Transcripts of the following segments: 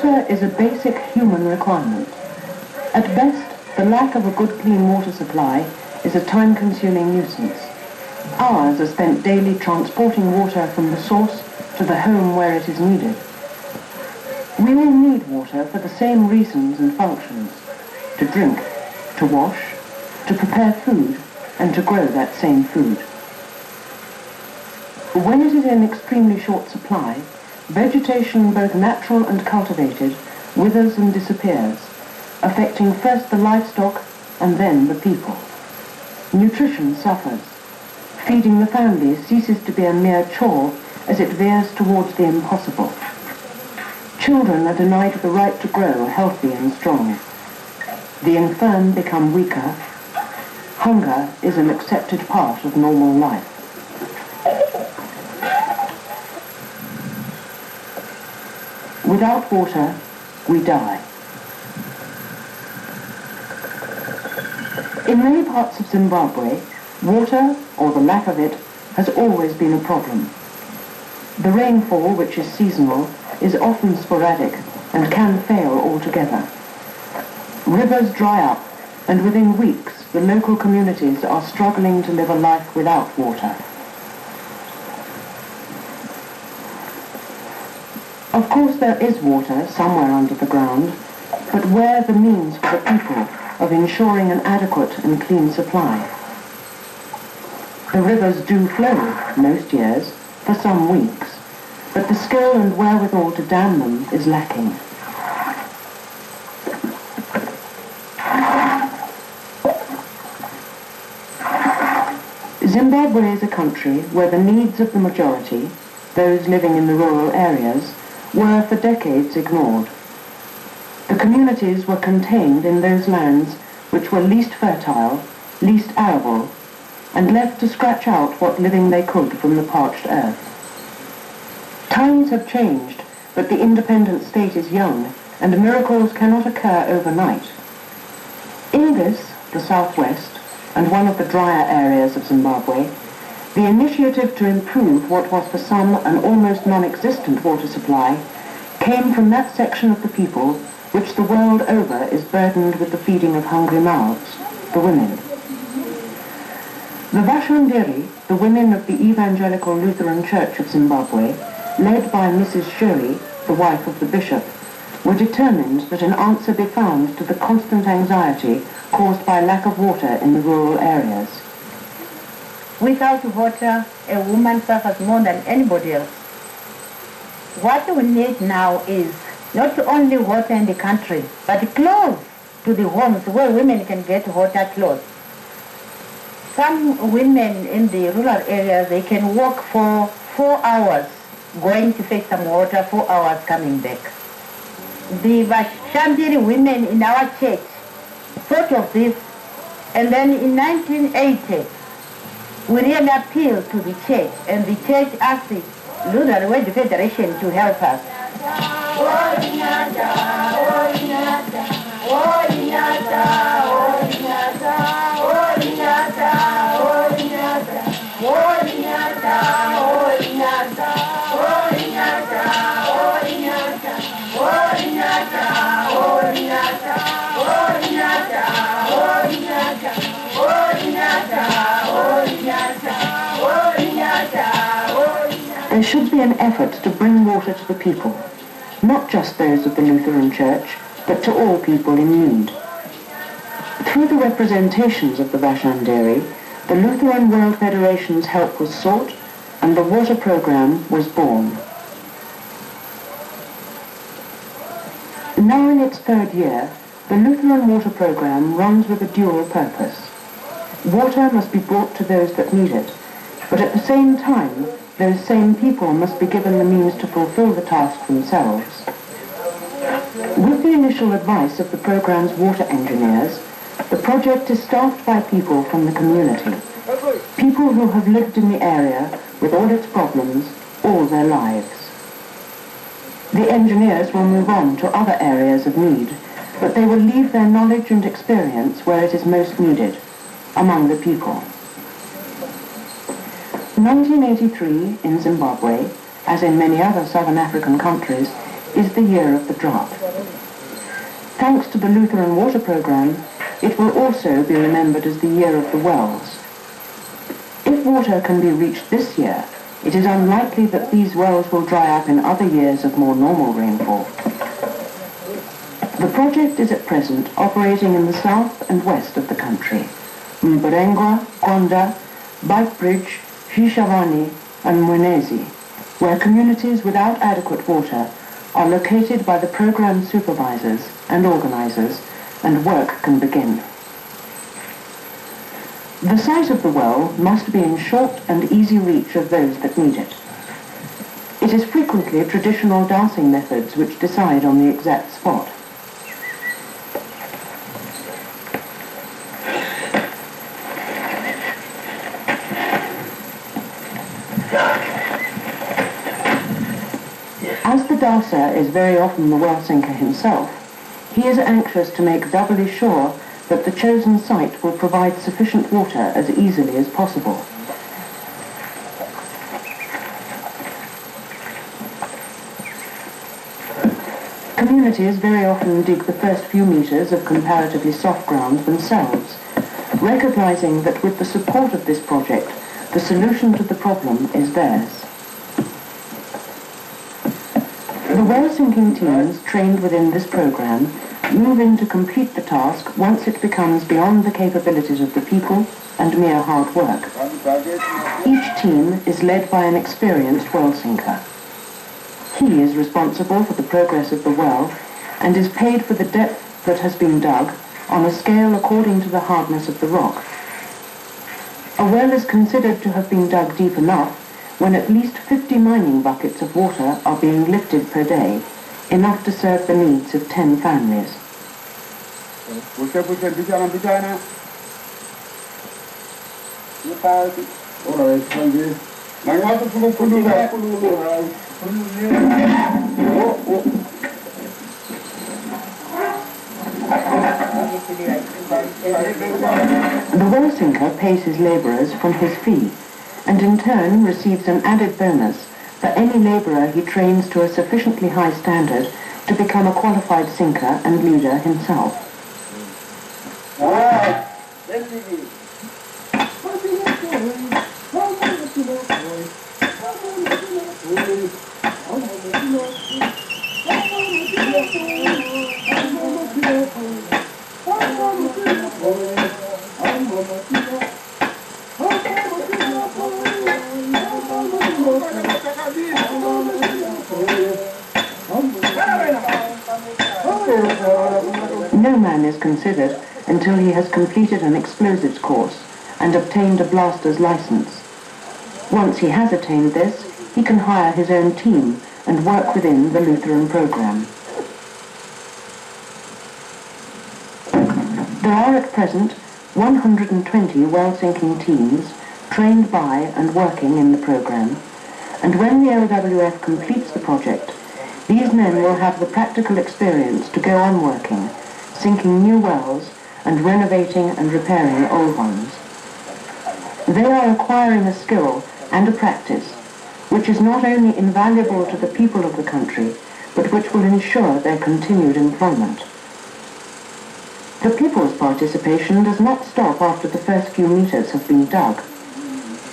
Water is a basic human requirement. At best, the lack of a good clean water supply is a time-consuming nuisance. Hours are spent daily transporting water from the source to the home where it is needed. We all need water for the same reasons and functions: to drink, to wash, to prepare food, and to grow that same food. When it is in extremely short supply, vegetation, both natural and cultivated, withers and disappears, affecting first the livestock and then the people. Nutrition suffers. Feeding the family ceases to be a mere chore as it veers towards the impossible. Children are denied the right to grow healthy and strong. The infirm become weaker. Hunger is an accepted part of normal life. Without water, we die. In many parts of Zimbabwe, water, or the lack of it, has always been a problem. The rainfall, which is seasonal, is often sporadic and can fail altogether. Rivers dry up, and within weeks the local communities are struggling to live a life without water. Of course there is water somewhere under the ground, but where the means for the people of ensuring an adequate and clean supply? The rivers do flow, most years, for some weeks, but the skill and wherewithal to dam them is lacking. Zimbabwe is a country where the needs of the majority, those living in the rural areas, were for decades ignored. The communities were contained in those lands which were least fertile, least arable, and left to scratch out what living they could from the parched earth. Times have changed, but the independent state is young, and miracles cannot occur overnight. In this, the southwest, and one of the drier areas of Zimbabwe, the initiative to improve what was for some an almost non-existent water supply came from that section of the people which the world over is burdened with the feeding of hungry mouths, the women. The Vashandiri, the women of the Evangelical Lutheran Church of Zimbabwe, led by Mrs. Shirley, the wife of the bishop, were determined that an answer be found to the constant anxiety caused by lack of water in the rural areas. Without water, a woman suffers more than anybody else. What we need now is not only water in the country, but close to the homes where women can get water close. Some women in the rural areas, they can walk for 4 hours going to fetch some water, 4 hours coming back. The Vashandiri women in our church thought of this, and then in 1980, we really appealed to the church, and the church asked the Lutheran World Federation to help us. There should be an effort to bring water to the people, not just those of the Lutheran Church, but to all people in need. Through the representations of the Vashandiri, the Lutheran World Federation's help was sought, and the water program was born. Now in its 3rd year, the Lutheran water program runs with a dual purpose. Water must be brought to those that need it, but at the same time, those same people must be given the means to fulfill the task themselves. With the initial advice of the program's water engineers, the project is staffed by people from the community, people who have lived in the area with all its problems all their lives. The engineers will move on to other areas of need, but they will leave their knowledge and experience where it is most needed, among the people. 1983 in Zimbabwe, as in many other southern African countries, is the year of the drought. Thanks to the Lutheran Water Programme, it will also be remembered as the year of the wells. If water can be reached this year, it is unlikely that these wells will dry up in other years of more normal rainfall. The project is at present operating in the south and west of the country, Mburengwa, Konda, Bikebridge, Shishavani and Mwenezi, where communities without adequate water are located by the program supervisors and organizers, and work can begin. The site of the well must be in short and easy reach of those that need it. It is frequently traditional dowsing methods which decide on the exact spot. As the dowser is very often the well sinker himself, he is anxious to make doubly sure that the chosen site will provide sufficient water as easily as possible. Communities very often dig the first few meters of comparatively soft ground themselves, recognizing that with the support of this project, the solution to the problem is theirs. The well-sinking teams trained within this program move in to complete the task once it becomes beyond the capabilities of the people and mere hard work. Each team is led by an experienced well sinker. He is responsible for the progress of the well and is paid for the depth that has been dug on a scale according to the hardness of the rock. A well is considered to have been dug deep enough when at least 50 mining buckets of water are being lifted per day, enough to serve the needs of 10 families. The well sinker pays his labourers from his fee, and in turn receives an added bonus for any labourer he trains to a sufficiently high standard to become a qualified sinker and leader himself. No man is considered until he has completed an explosives course and obtained a blaster's license. Once he has attained this, he can hire his own team and work within the Lutheran program. There are at present 120 well-sinking teams trained by and working in the program, and when the LWF completes the project, these men will have the practical experience to go on working, sinking new wells and renovating and repairing old ones. They are acquiring a skill and a practice which is not only invaluable to the people of the country, but which will ensure their continued employment. The people's participation does not stop after the first few meters have been dug.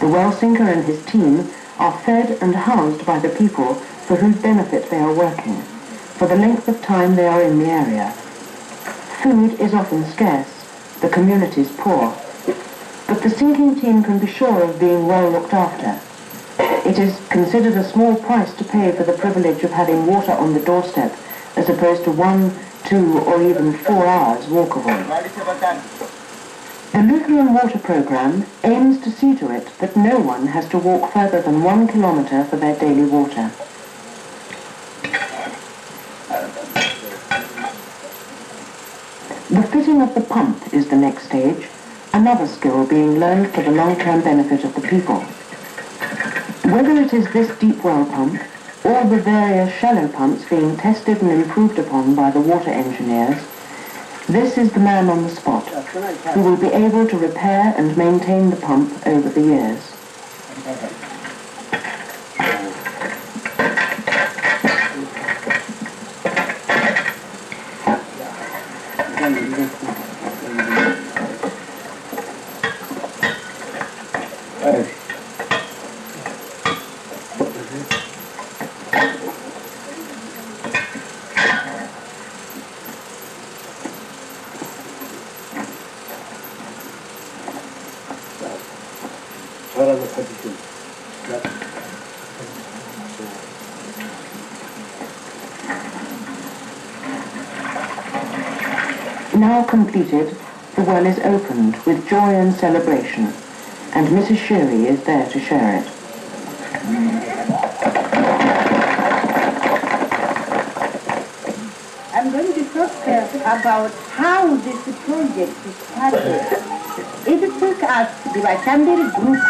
The well sinker and his team are fed and housed by the people for whose benefit they are working, for the length of time they are in the area. Food is often scarce, the communities poor, but the sinking team can be sure of being well looked after. It is considered a small price to pay for the privilege of having water on the doorstep, as opposed to 1, 2 or even 4 hours walk away. The Lutheran Water Programme aims to see to it that no one has to walk further than 1 kilometre for their daily water. The fitting of the pump is the next stage, another skill being learned for the long-term benefit of the people. Whether it is this deep well pump, or the various shallow pumps being tested and improved upon by the water engineers, this is the man on the spot, who will be able to repair and maintain the pump over the years. What are the conditions? Now completed, the well is opened with joy and celebration, and Mrs. Sherry is there to share it. I'm going to talk about how this project started. It took us, the Vachambiri group,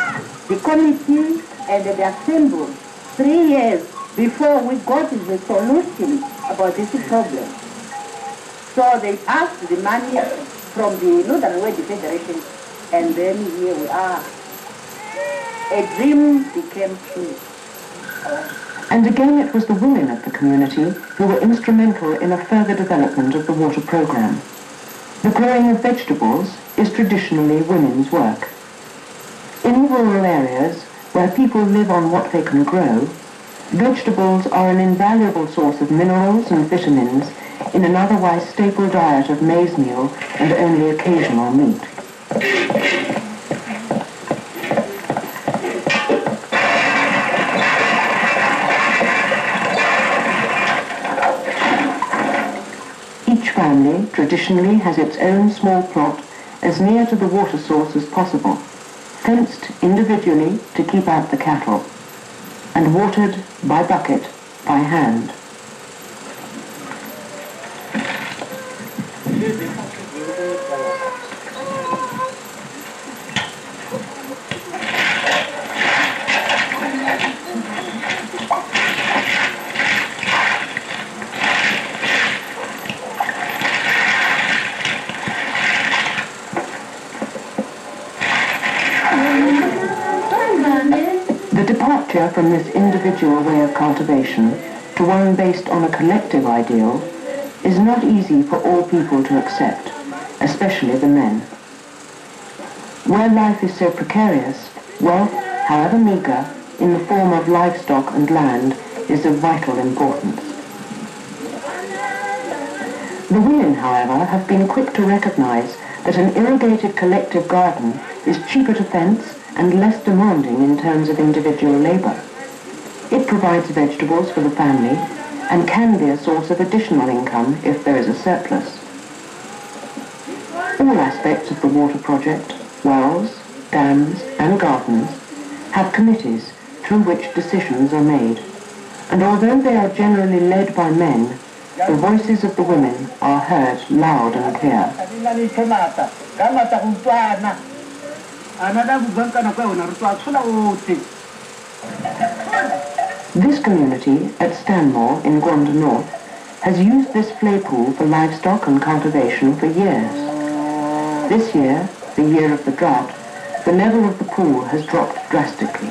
the committee, and the assembly 3 years before we got the solution about this problem. So they asked the money from the Northern World Federation, and then here we are. A dream became true. And again it was the women of the community who were instrumental in a further development of the water program. The growing of vegetables is traditionally women's work. In rural areas where people live on what they can grow, vegetables are an invaluable source of minerals and vitamins in an otherwise staple diet of maize meal and only occasional meat. Each family traditionally has its own small plot as near to the water source as possible, fenced individually to keep out the cattle, and watered by bucket, by hand. The departure from this individual way of cultivation to one based on a collective ideal is not easy for all people to accept, especially the men. Where life is so precarious, wealth, however meager, in the form of livestock and land, is of vital importance. The women, however, have been quick to recognize that an irrigated collective garden is cheaper to fence and less demanding in terms of individual labor. It provides vegetables for the family and can be a source of additional income if there is a surplus. All aspects of the water project, wells, dams and gardens, have committees through which decisions are made, and although they are generally led by men, the voices of the women are heard loud and clear. This community at Stanmore in Gwanda North has used this flay pool for livestock and cultivation for years. This year, the year of the drought, the level of the pool has dropped drastically.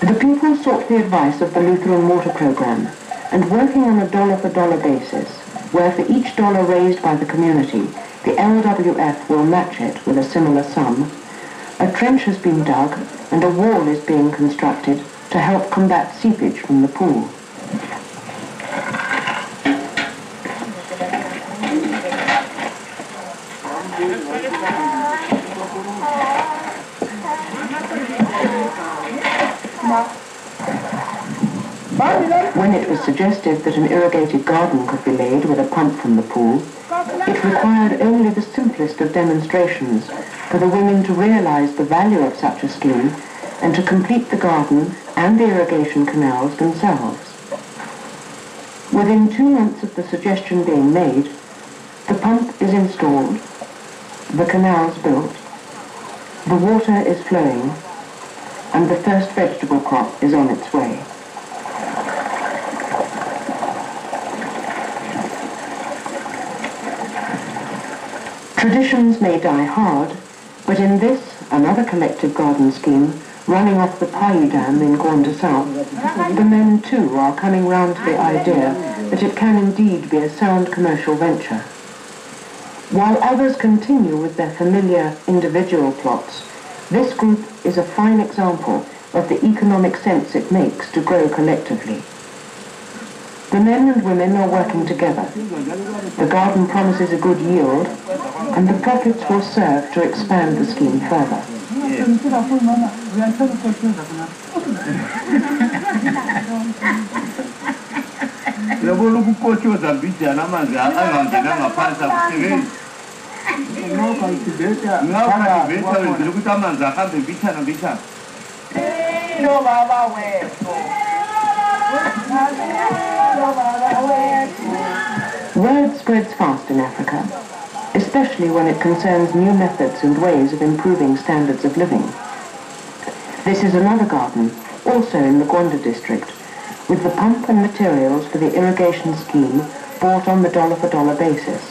The people sought the advice of the Lutheran Water Program, and working on a dollar-for-dollar basis, where for each dollar raised by the community, the LWF will match it with a similar sum, a trench has been dug and a wall is being constructed to help combat seepage from the pool. When it was suggested that an irrigated garden could be laid with a pump from the pool, it required only the simplest of demonstrations for the women to realize the value of such a scheme and to complete the garden and the irrigation canals themselves. Within 2 months of the suggestion being made, the pump is installed, the canals built, the water is flowing, and the first vegetable crop is on its way. Traditions may die hard, but in this, another collective garden scheme, running off the Payu Dam in Gwanda South, the men too are coming round to the idea that it can indeed be a sound commercial venture. While others continue with their familiar individual plots, this group is a fine example of the economic sense it makes to grow collectively. The men and women are working together. The garden promises a good yield, and the profits will serve to expand the scheme further. Word spreads fast in Africa, especially when it concerns new methods and ways of improving standards of living. This is another garden, also in the Gwanda district, with the pump and materials for the irrigation scheme bought on the dollar-for-dollar basis.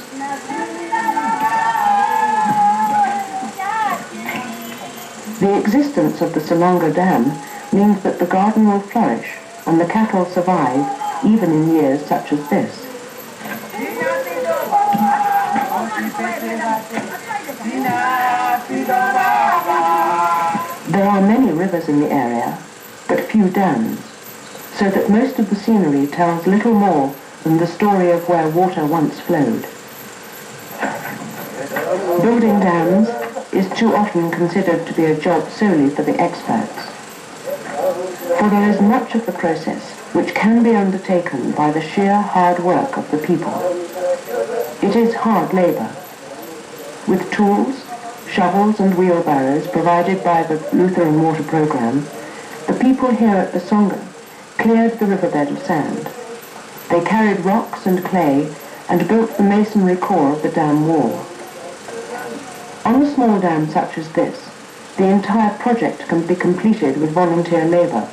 The existence of the Salonga Dam means that the garden will flourish and the cattle survive even in years such as this. There are many rivers in the area, but few dams, so that most of the scenery tells little more than the story of where water once flowed. Building dams is too often considered to be a job solely for the experts, for there is much of the process which can be undertaken by the sheer hard work of the people. It is hard labour. With tools, shovels and wheelbarrows provided by the Lutheran Water Programme, the people here at the Songa cleared the riverbed of sand. They carried rocks and clay and built the masonry core of the dam wall. On a small dam such as this, the entire project can be completed with volunteer labour,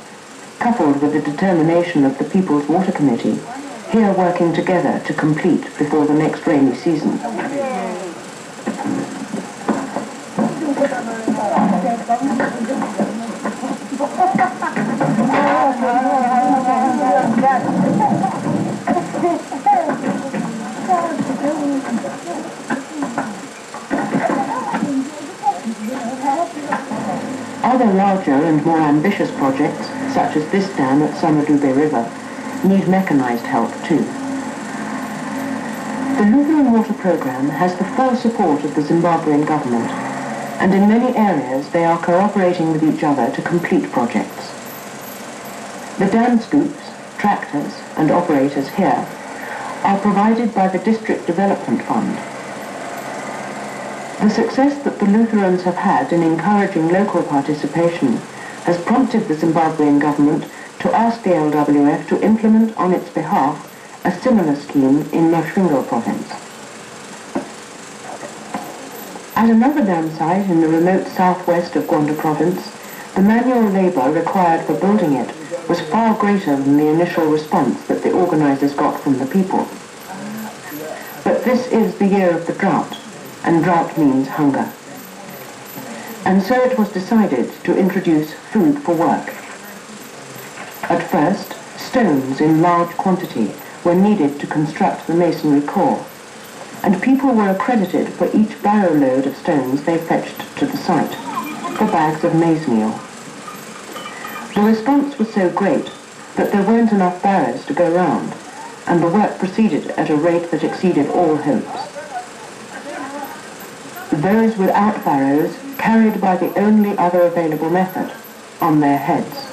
coupled with the determination of the People's Water Committee, here working together to complete before the next rainy season. Other larger and more ambitious projects, such as this dam at Simbabwe River, need mechanized help too. The Lutheran Water Programme has the full support of the Zimbabwean government, and in many areas they are cooperating with each other to complete projects. The dam scoops, tractors and operators here are provided by the District Development Fund. The success that the Lutherans have had in encouraging local participation has prompted the Zimbabwean government to ask the LWF to implement on its behalf a similar scheme in Masvingo province. At another dam site in the remote southwest of Gwanda province, the manual labour required for building it was far greater than the initial response that the organisers got from the people. But this is the year of the drought, and drought means hunger. And so it was decided to introduce food for work. At first, stones in large quantity were needed to construct the masonry core, and people were accredited for each barrow load of stones they fetched to the site, for bags of maize meal. The response was so great that there weren't enough barrows to go round, and the work proceeded at a rate that exceeded all hopes. Those without barrows carried by the only other available method, on their heads.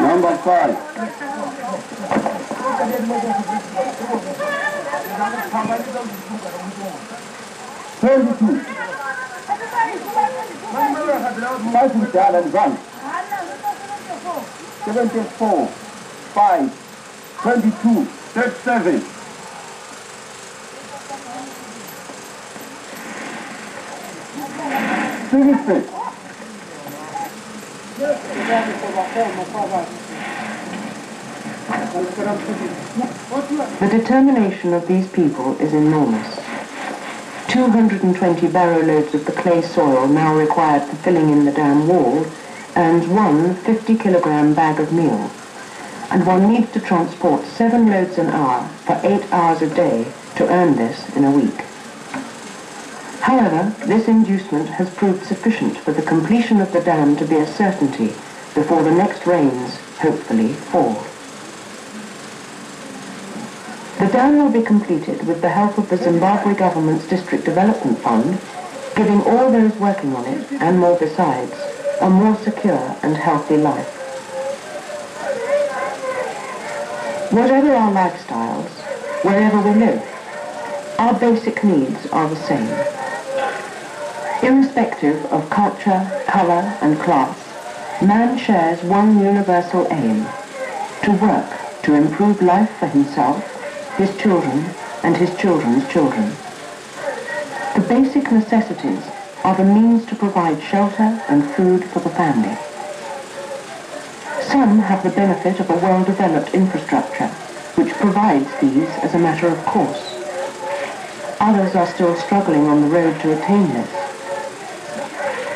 Number 5. Five with that advance. 74, 5, 22, 37. The determination of these people is enormous. 220 barrow loads of the clay soil now required for filling in the dam wall, and one 50-kilogram bag of meal. and one needs to transport 7 loads an hour for 8 hours a day to earn this in a week. However, this inducement has proved sufficient for the completion of the dam to be a certainty before the next rains, hopefully, fall. The dam will be completed with the help of the Zimbabwe government's District Development Fund, giving all those working on it, and more besides, a more secure and healthy life. Whatever our lifestyles, wherever we live, our basic needs are the same. Irrespective of culture, colour and class, man shares one universal aim: to work to improve life for himself, his children and his children's children. The basic necessities are the means to provide shelter and food for the family. Some have the benefit of a well-developed infrastructure, which provides these as a matter of course. Others are still struggling on the road to attain this.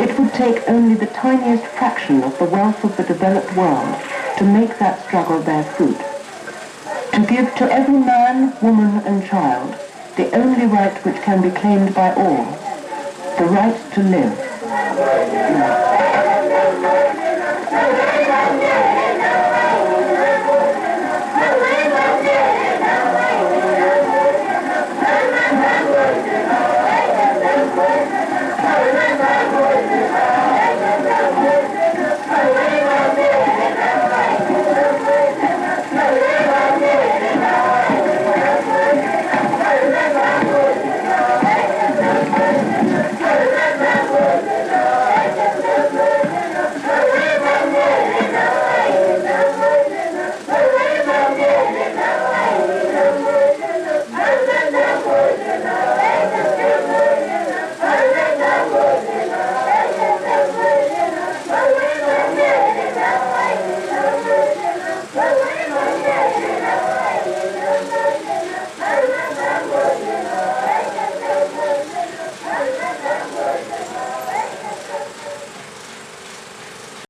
It would take only the tiniest fraction of the wealth of the developed world to make that struggle bear fruit. To give to every man, woman and child the only right which can be claimed by all, the right to live.